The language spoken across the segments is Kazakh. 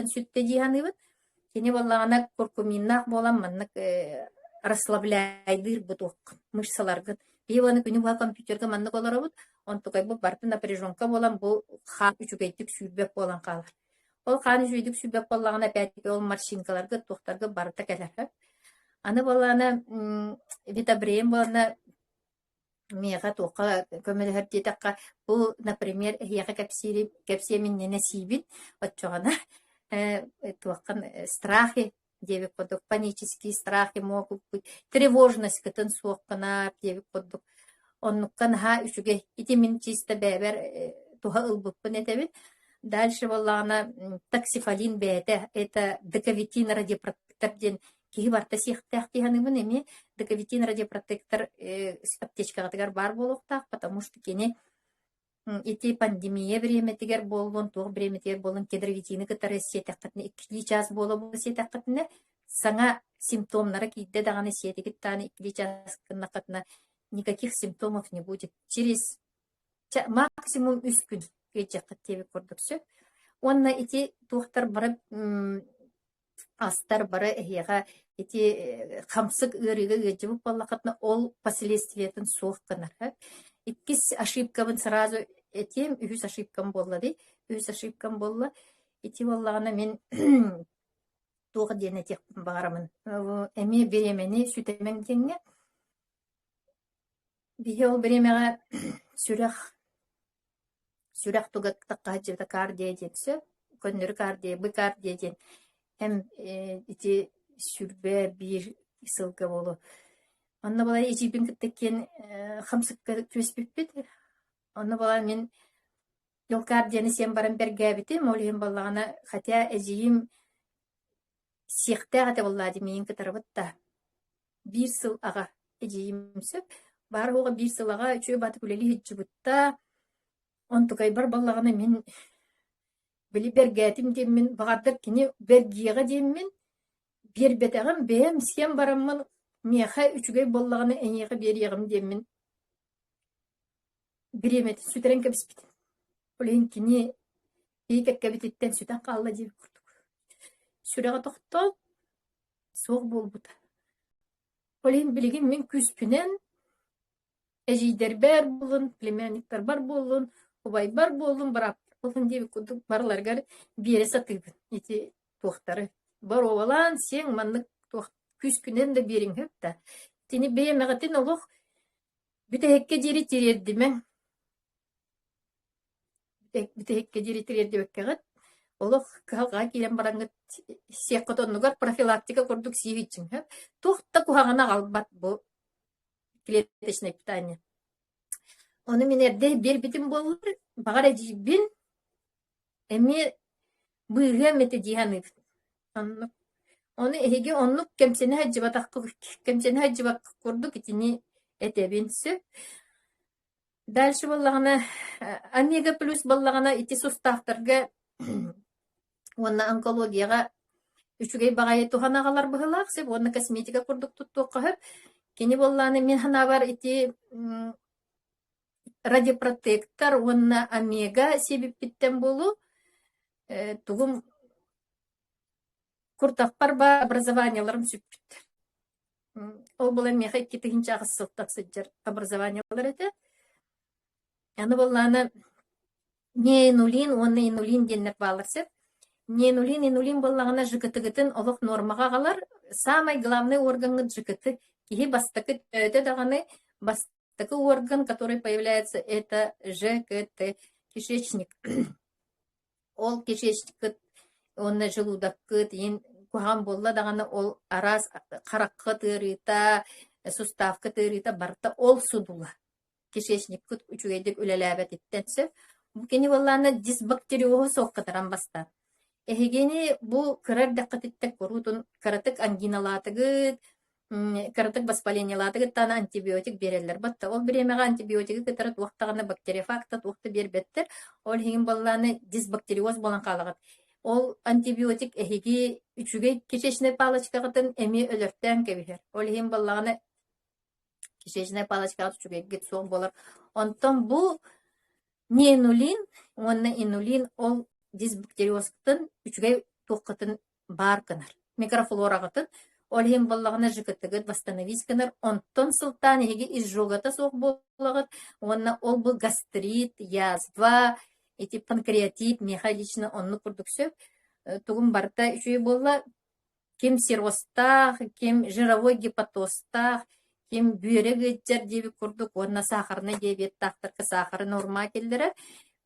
сүтте диханыбыт. Кини боллагана куркуминнах болам маннык расслабляйдыр бутук мышцаларгын. Биваны күнү ба компьютерге маннык олоробут. Онтукай бу барты напряженка болам бу ха үчүгейтик сүйбеп болан калар. Ол хан үчүгейтик сүйбеп боллагана пятике ол маршинкаларга тухтарга барта келер. Аны болана витабрем болана мега тока көмөлөр детакка бу, например, яка кепсемин несибит отчогана туаккан страхи девик подук, панические страхи могут быть, тревожность кытын суоккана девик подук. Оннуккан ха үчүге итимин чисто бэбер туха ылбыппын этебит. Дальше боллагана таксифалин бэте, это дековитин радиопротектор ден киһи барта сихтах тиһаныбын эми дековитин радиопротектор аптечкагатыгар бар болохтах, потому что кене эти пандемия времетигер болон, тух времетигер болон кедровитины кытары сетаккатны 2 час боло сетаккатны саңа симптомнары кийде даганы сетигит таны 2 час кыннакатна никаких симптомов не будет. Через максимум 3 күн кечаккат тебе көрдүксө. Онна эти тухтар барып астар бары эһиэға эти хамсык ырыга гыжыбып баллакатна ол последствиятын суохканар. Иккис ошибкабын сразу этем үһүс ошибкам болла ди. Үһүс ошибкам болла. Эти боллагана мен туга дене тех барамын. Эми беремени сүтемен кенге. Бихел беремега сүрах туга таккажыда кардия депсе, көннөр кардия, бы кардия ден. Hem iti sürbe bir ısılga bolu. Anna bala ecibin kıtteken hamsıkka köspüppet. Anna bala men yol kardiyani sen baran bergabiti. Molihim balağına hatya eciyim siyakta gata vallahi meyin kıtarabatta. Bir sıl ağa eciyim söp. Bar hoğa bir sıl ağa üçü batı kuleli hicibutta. Ontukay bar balağına men Били бергетим демин багатыр кини бергига демин бер бетагам бем сем бараммын меха үчүгөй боллаганы эңеге бериягым демин биремет сүтөрен кебиспит. Олен кини ийкекке битеттен сүтөн калла деп курдук. Сүрөгө токтоп соқ болбута. Олен билигин мен күспүнен эжидер бар болун, племянниктер бар болун, убай бар болун, барап Олын деп күдік барларғар бере сатыбын. Эти тоқтары. Бар олан, сен маннык күз күнен де берің хөпті. Тені беймеғатын олық бүтәхекке жері терерді мен. Бүтәхекке жері терерді өккеғат. Олық қалға келен бараңғыт сеққыт онығар профилактика көрдік сейвитчің. Тоқта күхағана қалбат бұл клеточное питание. Оны мен әрде бер бітім болыр, бағар әжібін Эми быыга мете диханы. Оны эһиге оннук кемсене хаджыбак курдук итини этебинсү. Дальше боллагана омега плюс боллагана ити суставтарга онна онкологияга үчүгей багай туханагалар быһылаак сеп онна косметика курдук туттуоккаһып кини болланы мен хана бар ити радиопротектор онна омега себеппиттен болу тугум куртакпар ба образованияларым сүппүттер. Ол болан меха икки тыгынча агысылтак сыджар образованиялар эте. Аны болланы неинулин, онна инулин деннер балырсып. Неинулин, инулин боллагана жыкытыгытын олық нормага калар. Самый главный органы жыкыты. Кихи бастакы өтө даганы бастакы орган, который появляется, это ЖКТ, кишечник. Ол кишечник, он желудок, ен кухам болла даганы ол арас каракка тырыта, суставка тырыта барта ол судула. Кишечник күт үчүгейдик үлеләбет иттенсе. Бу кени болланы дисбактериоза соққатаран баста. Эхигени бу кырар даққатиттек корутун каратык ангиналатыгыт, каратык воспалениялатыгыт тана антибиотик берелер. Батта ол биремега антибиотики кытарат уақтағаны бактерифакта туқты бербеттер. Ол хигин болланы дисбактериоз болан қалағат. Ол антибиотик эхиги үчүгей кишечный палочкагытын эми өлөрттен кебихер. Ол хигин боллаганы кишечный палочкагыт үчүгей гит соң болар. Онтон бу неинулин, онна инулин ол дисбактериозтын үчүгей туққытын бар кынар. Микрофлорағытын олхин боллағына жыкыттыгыт восстановить кынар. Онтон сылтан еге изжогата соқ боллағыт. Онна ол бұл гастрит, язва, эти панкреатит, мехалично онны курдуксөп. Тугум барта үшөй болла кем сиростах, кем жировой гепатостах, кем бүйрегі деби курдук, онна сахарны диабет тақтырқы сахары норма келдері.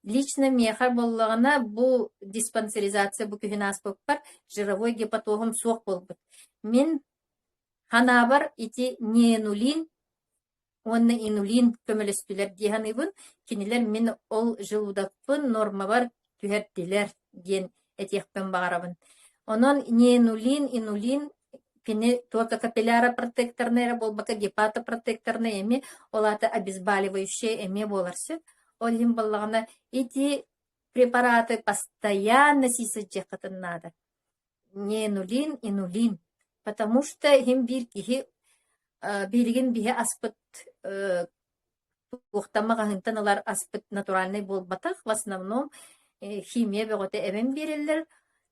Лично мехар боллағына бұл диспансеризация бұл күйін аспып бар, жировой гепатоғым соқ болбыт. Мен ханабар ити ненулин, онны инулин көмелестілер дейханыбын, кенелер мен ол жылудақпын норма бар түйерттілер ген этехпен бағарабын. Онон ненулин, инулин, кені только капилляра протекторнера болбака гепата протекторна эми, олата обезболивающие эми боларсы. Олим боллағына эти препараты постоянно сисаджекатын надо. Ненулин, инулин. Потому что им бир кихи билген бихе аспыт уқтамаға хынтаналар аспыт натуральный болбатақ. В основном химия бөгөте эбен берілдер.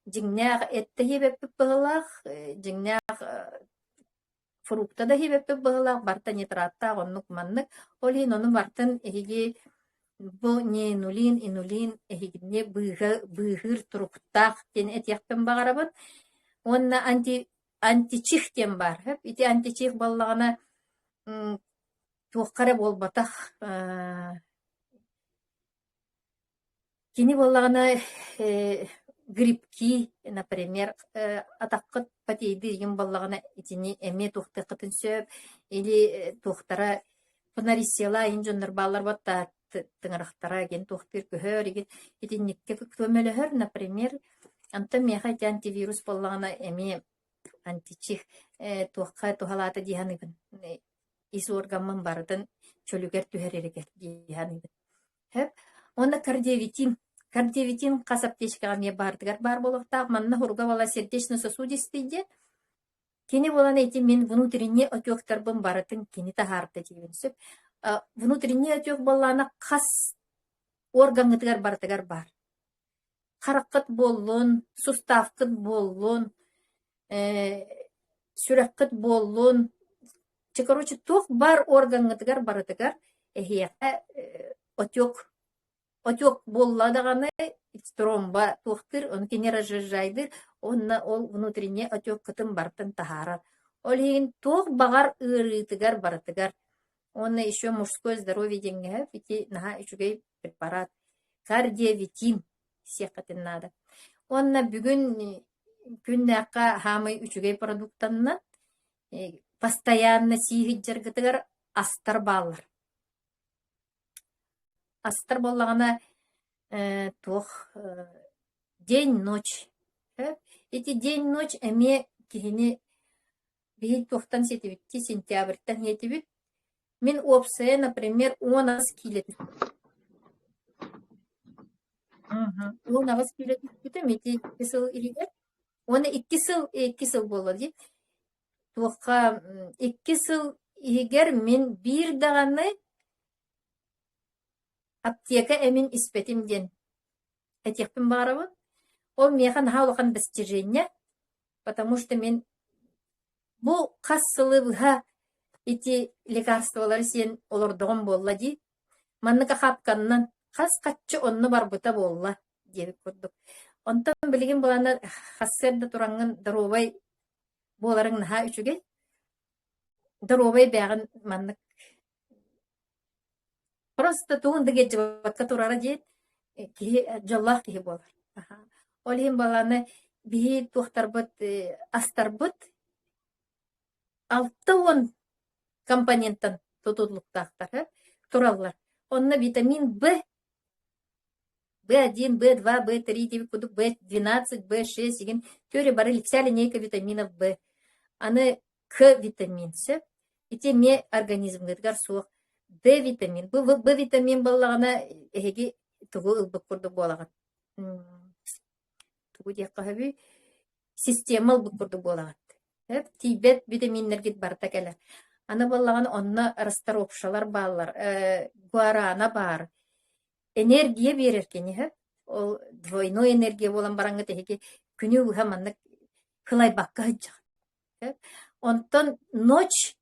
Жиңнях этте хебеппіп бұғылақ, жиңнях фрукта да хебеппіп бұғылақ, барта нитратта, ғоннық маннық. Олин оның бартын эхиге бұл ненулин, инулин эхигіне бұғыр тұруқтақ кен этияқпен бағарабын. Онна античих кен бар. Ити античих боллағына туққары болбатақ. Кені боллағына грибки, например, атаққыт патейді ем боллағына итіне әме туқты қытын сөп, или туқтара панарисела инжонлар балар батта тыңырақтара ген туқтыр көхөр, итіннекке көмелігір, например, анта меха антивирус боллағына әме античих туққа тухалаты дейханығын, исі органмын бардын чөлігер түхерерігер дейханығын. Оны кардиовитин қасаптешкаға ме бардығар бар болықтақ, манна хұрға бала сердечно-сосудистейде. Кені боланы еті мен внутренне отеқтарбын барытын кені тахарды дейінсіп. Внутренне отеқ боланы қас органғытығар бардығар бар. Қараққыт болуын, суставқыт болуын, сүрәққыт болуын. Короче, тоқ бар органғытығар барытығар отек болладағаны тромба тоқтыр, он кене разжижайдыр, ол внутренне отек кытын бартын тахара. Ол еген тоқ бағар ырытыгар барытыгар. Оны еще мужское здоровье денге, фити наха үшігей препарат. Кардиовитин сеқатын надо. Онна бүгін күннәққа хамай үшігей продуктанна постоянно сиғыт жаргытыгар астар балар. Астар боллағына тоқ день-ночь. Эти день-ночь әме кихіне бейін тоқтан сетебітті сентябрьтан етебіт. Мен опсая, например, 10 килет. 10 килет бүтім, еті кесіл ирігер. Оны 2 сыл болады. Тоққа 2 сыл ирігер мен бір дағаны аптека эмин испетимден этехпин барабын. Ол механ хаулахан достижение, потому что мен бу кассылыбыха эти лекарстволар сен олордогон болла ди. Манныка хапканнан кас каччы онны барбыта болла деп көрдүк. Онтан билген болана хассерде туранган даробай боларың наха үчүге. Даробай бягын маннык просто туындыге жабатка турара дейт, жаллах кихи болар. Олин баланы бейі туқтарбыт, астарбыт, 6 компоненттан тутулуктақтар, тураллар. Онна витамин В, В1, В2, В3, В12, В6, деген теория бары вся линейка витаминов В. Аны К витаминсы, и те ме организм гыдгар суық. D витамин. B витамин боллағына әйге тұғы ұлбық көрді болаған. Тұғы дек қағабы система ұлбық көрді болаған. Тибет витаминлер барта кәлі. Аны боллаған онына растар опшалар балар, гуарана бар. Энергия берер кені. Ол двойной энергия болан бараңғы тәйге күнү уха маннык хылай бакка хыджак. Онтон ночь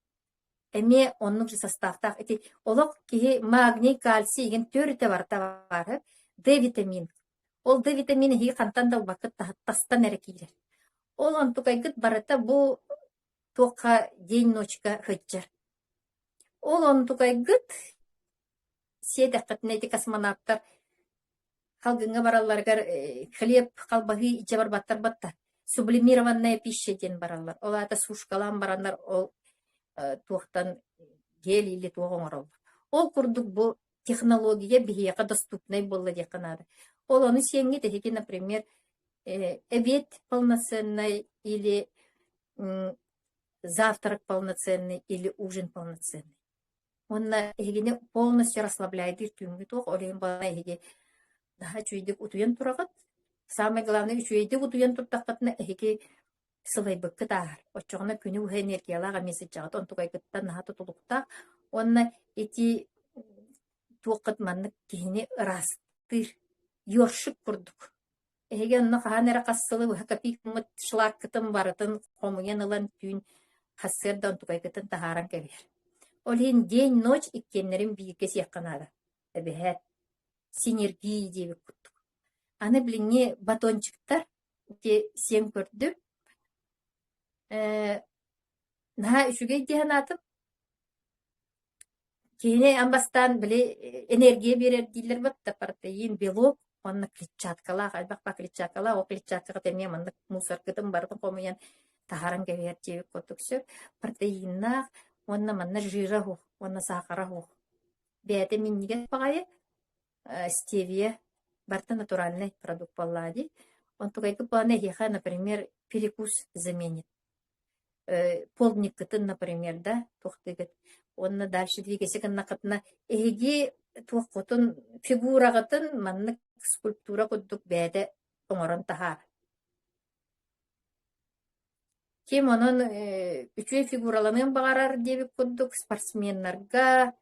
эме оннук составтах эти олок киһи магний, кальций иген төрүтэ барта бар. Д витамин. Ол Д витамины хи кантан да бакыт тастан эрекилер. Ол онтукайгыт барата бу тока день ночка хыджар. Ол онтукайгыт седакытын эти космонавттар халгынга баралларгар хлеб калбаһы иче барбаттар баттар. Сублимированная пища ден бараллар. Ол ата сушкалан барандар ол туохтан гел или туоңорол. Ол курдук бу технология бихияка доступный болла деканада. Ол оны сеңги техеки, например, обед полноценный или завтрак полноценный или ужин полноценный. Он эгене полностью расслабляет иртүнгү туох, олейн бана эге daha чуйдик утуян турагат. Самое главное, чуйдик утуян туртакатна эге сылайбык кытаар. Очоғына күні уха энергиялаға месет жағат. Он тугай кыттан нахаты тулуқта. Онна эти туақыт маннык кихини ырастыр. Йоршык курдук. Эге онна қағанера қассылы уха капик мыт шлак кытын барытын қомуян ылан түйін қассырда он тугай кытын тахаран кәбер. Олин день-ночь иккеннерин бийікес яқанады. Әбіхәт. Синергия дейбік күттік. Аны біліңе батончиктар те сен көрдім. Наха үшіге дейін атып, кейіне амбастан біле энергия берер дейлер бітті, протеин, белок, онны клетчаткалақ, әлбақ ба клетчаткалақ, о клетчаткаға теме манны мусор кытым бардың қомыян тахаран кәвер дейбік көтіксі, протеиннақ, онны манны жира хуқ, онны сақара хуқ. Бәйті мен неге бағайы? Стевия, барты натуральный продукт баллади. Он тугайки планы еха, например, перекус заменит. Полдник кытын, например, да, тухтыгыт. Он дальше двигайся на кытна. Эги тухкутун фигура кытын, маннык скульптура куддук бәді оңорон тахар. Кем онын үчүй фигураланын бағарар дебік куддук спортсменларга,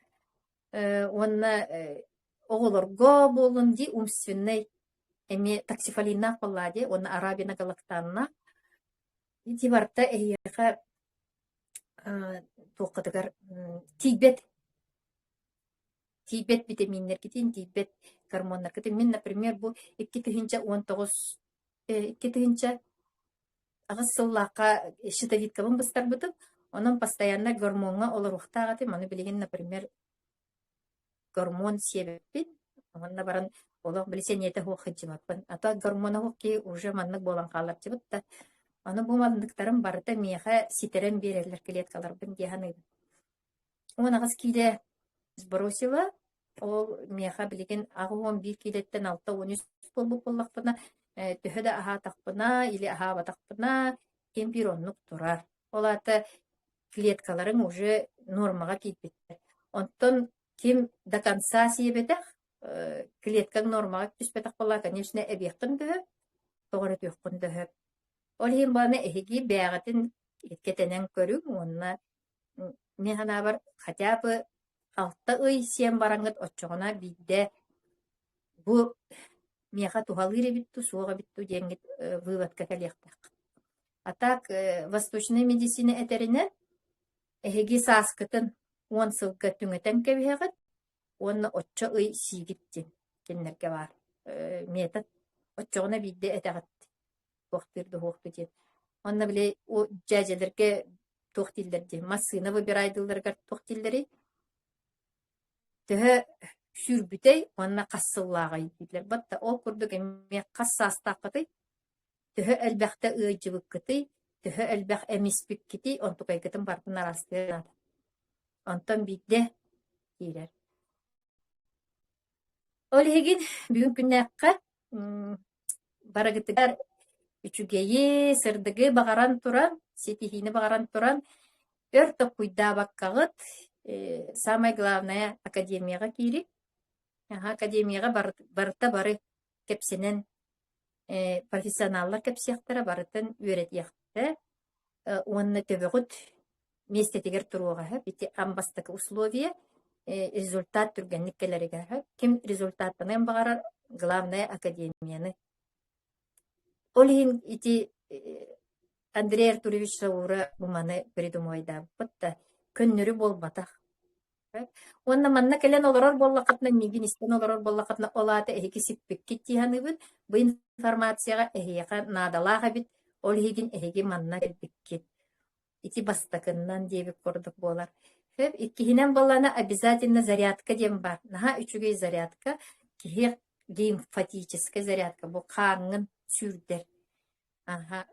онна оголорго болун ди умственный эми таксифалинна баллади, онна арабина галактанна. Ити барта эйеха тоқытыгар тибет витаминнер кетин, тибет гормоннар кетин. Мен, например, бу 2-19 2 агыс сыллақа щитовидкабын бастар бутып, онын постоянно гормонга олорухтагаты, маны билеген, например, гормон себеппин, онна баран олох билсен ете хук хыджымаппын. Ата гормона хук ки уже маннык болан қалар жібітті. Аны бу мандыктарын барыта меха ситерен берерлер клеткаларбын дияны. Он агыс киле сбросила, ол меха билеген ағуон 1 килеттен 6-13 болбу боллақпына, төхөді аха тақпына или аха батақпына эмпиронлық турар. Ол аты клеткаларын уже нормаға кейтпеттер. Онтон ким до конца себетах клеткаң нормаға түспетақ болла, конечно, әбектін дөһі, тоғыры түйіққын дөһі. Ол хем баны эһиги бәғатын кетенен көрүң, онна мен хана бар хотя бы 6 ый сен бараңыт отчоғына бидде бу меха тухалыре битту, суға битту денгет выводка кәлектақ. А так, восточная медицина әтерінен эһиги саскытын 10 сылға түңетен кәбіғат, онна отчо ый сигиттен кеннерге бар. Метод отчоғына бидде әтәғатты. Тоқтырды хоқты ден. Онна біле о жәжелерге тоқтилдерді. Массына выбирайдыларға тоқтилдері. Төхі сүрбітей, онна қассыллаға еділер. Батта ол күрдік әме қассастақыды. Төхі әлбәқті ұйжыбық кіті, төхі әлбәқ әмеспік кіті, онтуқай кітім бардың арастырын ады. Онтан бидде дейдер. Ол егін бүгін күннәққа барағытығар үчүгейі, сырдығы бағаран туран, сетихini бағаран туран, өрті құйда баққағыт, самай главная академияға кейрі. Академияға барыта бары кепсенен профессионаллар кепсияқтара барытын өрет яқты. Онны төбіғыт местетігер тұруға, бітті амбастықы условия, результат түргенліккелеріге. Кім результаттының бағарар главная академияны Олин ити Андрей Артурович Саура буманы придумайда. Бутта көннөрү болбатах. Онна манна келен олорор боллакатна нигин истен олорор боллакатна олата эхики сиппикки тиһаныбын бу информацияга эхияка надалаха бит ол хигин эхиги манна келбикки ити бастакыннан дебик кордук болар. Хеп иккихинен боллана обязательно зарядка дем бар. Наха үчүгей зарядка кихи лимфатическая зарядка бу каңын сүрдер. Аха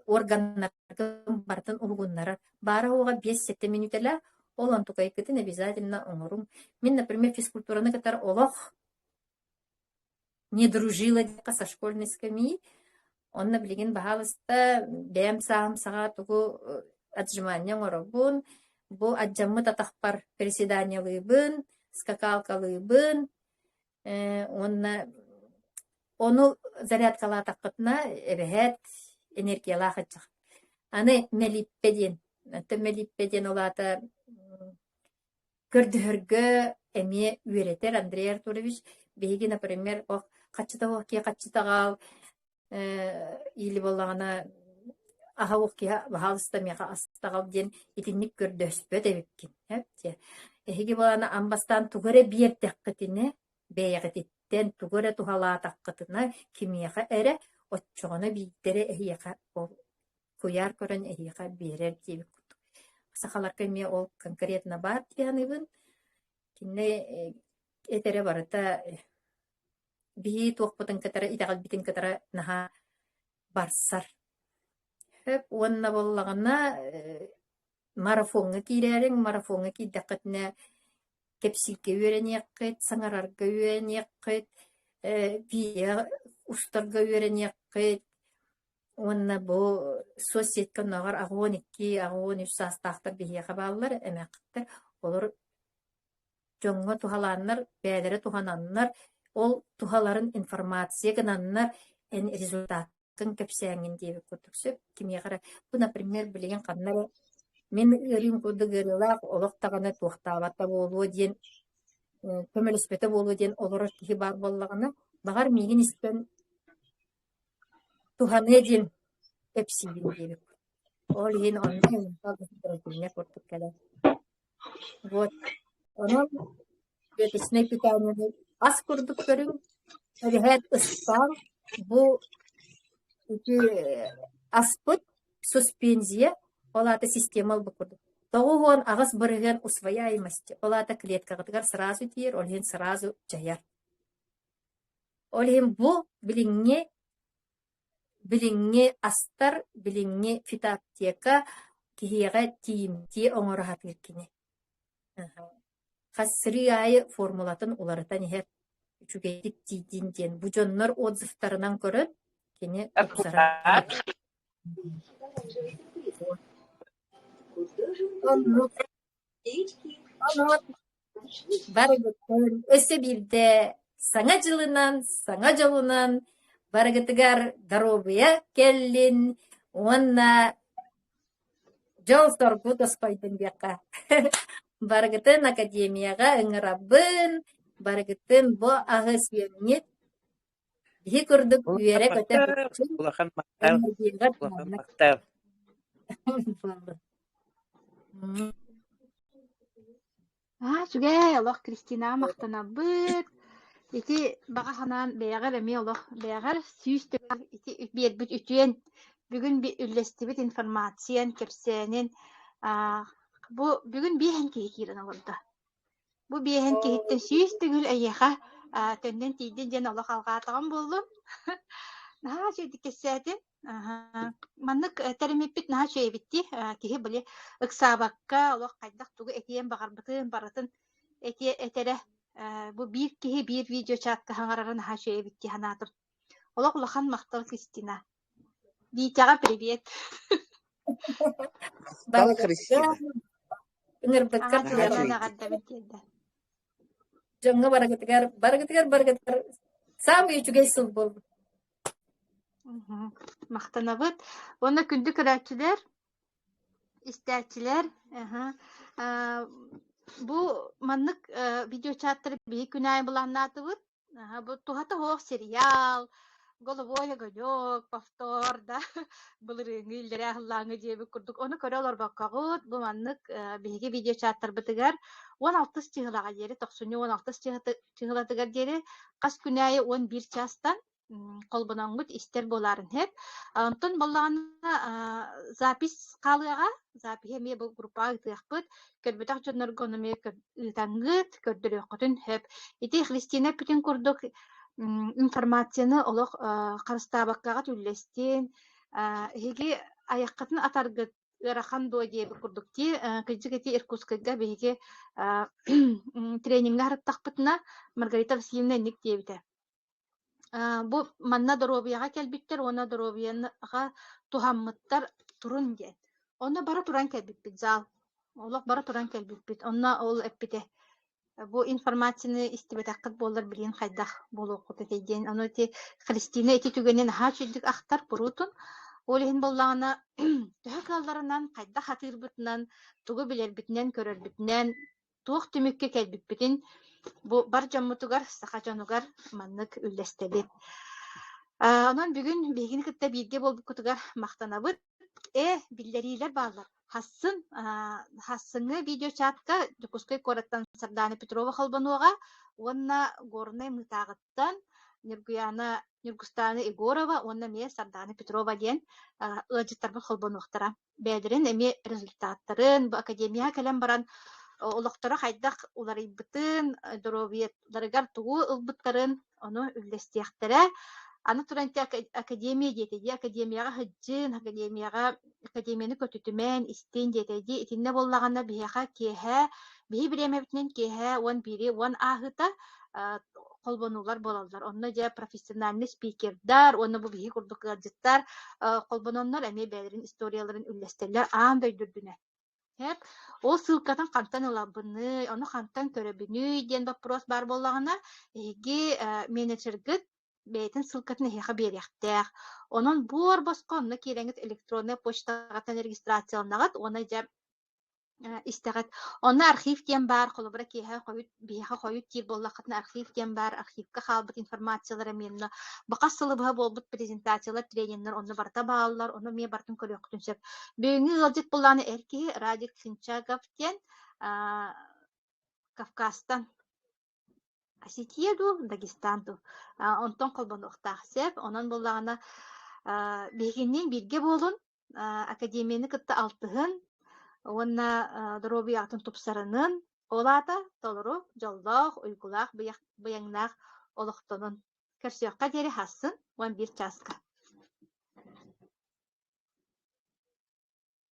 органнарын бартын улгуннары бара оға 5-7 минутела олон тукай кытын обязательно оңорум. Мен, например, физкультураны катар олох не дружила со школьной скамьи. Онна билеген бахалыста бәм сағым саға тугу отжимания оробун. Бу отжаммы татақпар приседаниялыбын, скакалкалыбын. Онна onu зарядкала таққытна эбэхэт энергияла хачах. Аны мелиппеден. Мелиппеден олата көрдүргө эме үйретер Андрей Артурович. Беги, например, качыта оки качытагал или боллагана аха оки бахалыста мега астагал ден итинник көрдөспөт эбиккин. Эхиги болана амбастан тугуре биер теккетине бэйэгетиттен тугуре тухалаа таккытына кимияка эре отчоғына бийдері эхияка куяр көрөн эхияка берер дебик кутук. Сахалар кеме ол конкретно бар тияныбын кинне этере барыта бии туокпутын катара итагал битин катара наха барсар. Хеп уанна боллагана марафонга кирерин марафонга киддакытына кепсилке үйренеккет, саңарарга үйренеккет, бия устарга үйренеккет. Онна бу соцсетка нагар агон 2-3 састактар бияга баллар эмектер. Олар жоңго тухаланнар, бәдере тухананнар, ол тухаларын информация гынаннар, эн результатын кепсәңин дип көтүксөп, кимия бу, например, билеген каннар мен өрүн куды гырылак олоктаганы тухтабатта болуу ден көмөлөспөтө болуу ден олор кихи бар боллагына багар мигин истен туханы ден эпсибин деп. Ол ен онны не куртук келе. Вот. Онон бетисне питание ас курдук көрүн. Эбет ыстан бу аспыт суспензия олата системал букуду. Тогугон агас бырыган усвояемости. Олата клеткагытыгар сразу тиер, олген сразу жаяр. Олген бу билиңне астар, билиңне фитоаптека кихига тиимти оңорахат киркине. Хасри айы формулатын уларытан ихер үчүгейтик тиидин ден. Бу жоннор отзывтарынан көрөт, кене уксара. Өсі бирде саңа жылынан барыгытыгар даробыя келлин, онна жол соргу тоспайдын бияка. Барыгытын академияга ыңырабын, барыгытын бо ағы сүйенет, бихи күрдік үйере көтер. Улахан мақтар. Сүгэй олох Кристина мақтанабыт. Ити бага ханан бэягар эми олох бэягар сүүстүгөр ити биэрбит үтүен бүгүн үллестибит информациян кепсенин бу бүгүн биэхэн киирен олорда. Бу биэхэн кииттен сүүстүгүл эйяха төндөн тийден ден олох алгаатаган болду. Наха сөйдик кессетин маннык теремеппит наха сөйбитти кихи биле ыксабакка олох кайдак тугу этиен багарбытын баратын этере бу бир кихи бир видео чатка хаңарарын наха сөйбитти ханатыр. Олох улахан мактал Кристина. Витяга привет. Бала Кристина. Жоңго барагытыгар самый үчүгей сыл болду. Мактанабыт. Оны күндү көрәчилер, истәчилер. Бу маннык видео чаттыр бии күнай буланнатыбыт. Бу тухата хоох сериал, Головой огонек, повтор, да, былырыңы илдере ахыллаңы диэби курдук. Оны көрө олор баккагыт, бу маннык биһиги видео чаттар бытыгар 16 чыгылага диэри, тохсуну 16 чыгылатыгар диэри, кас күнәйе 11 частан колбоноңгут истер боларын хеп. Онтон боллагана запись калыга, запись эме бу группа ытыахпыт, көрбөтак жонноргономе ытаңгыт, көрдөрөкөтүн хеп. Ити Христина бүтүн курдук информацияны олох карыстаабаккага түллестин хиги аяққатын атаргыт ырахан дуо диэби курдукти кыдьык Иркутскыга биһиги тренингга харыттахпытына Маргарита Васильевна ник диэбите. Бу манна доробияга келбиттер, она доробияга тухаммыттар турун диэн. Онна бара туран келбиппит зал. Олох бара туран келбиппит. Онна ол эппите. Бу информацияны истибетаккыт боллар билин хайдах болуоккут этейден. Ону ти Христина эти түгенен хачыдык ахтар пурутун. Олихин боллагана төһө калларынан хайдах хатырбытынан, тугу билербитинен, көрөрбитинен, туох түмүкке келбиппитин. Бу бар жаммутугар, сахажанугар маннык үллестебит. Онон бүгүн бегини кытта бирге болбуккутугар мактанабыт. Биллерилер баалар. Хассыны видео чатка Жукускай кораттан Сардана Петрова халбануга, онна горный мытагыттан Нюргустана Егорова, онна ме Сардана Петрова ден ыжыттарбы халбануктара. Бәдерин эми результаттарын бу академия калем баран олоқтора хайдах уларыбытын, доробиетларыгар тугу ылбыттарын ону үллестияқтара. Аны туранти академия диетеди, академияга хыджын, академияны көтүтүмен, истин диетеди, итинне боллагана бияха кеһе, бии биремебитинен кеһе, он бири, он ахыта колбонуулар болалар. Онна же профессиональный спикердар, онна бу бии курдук гаджеттар, колбононнор эми бәлерин историяларын үллестерлер аан дөйдүрдүнө. Хеп, ол ссылкатын кантан ылабыны, оны кантан көрөбүнү диен вопрос бар боллагана, эги менеджергыт бейтин ссылкатын эхеха берехтех. Онон буор боско, онна кереңит электронная почтагатан регистрацияланагат, она же истегат. Онна архив тем бар, холобра кеха койут, беха койут тир боллакатын архив тем бар, архивка халбыт информациялар эменно. Бака сылыбыга болбут презентациялар, тренингler, онна барта баалар, онна ме бартын көрөктүн сөп. Бөгүнгү ылжыт булланы эрки Радик Финчагов тен Кавказтан Осетияду, Дагестанду. Онтон колбонуктах сеп, онон боллагана бегиннен бирге болун, академияны кытта алтыгын, онна доробиятын тупсарынын, олата толору, жолдох, уйгулах, быяңнах олохтонун. Көрсөкка дери хасын, 11 часка.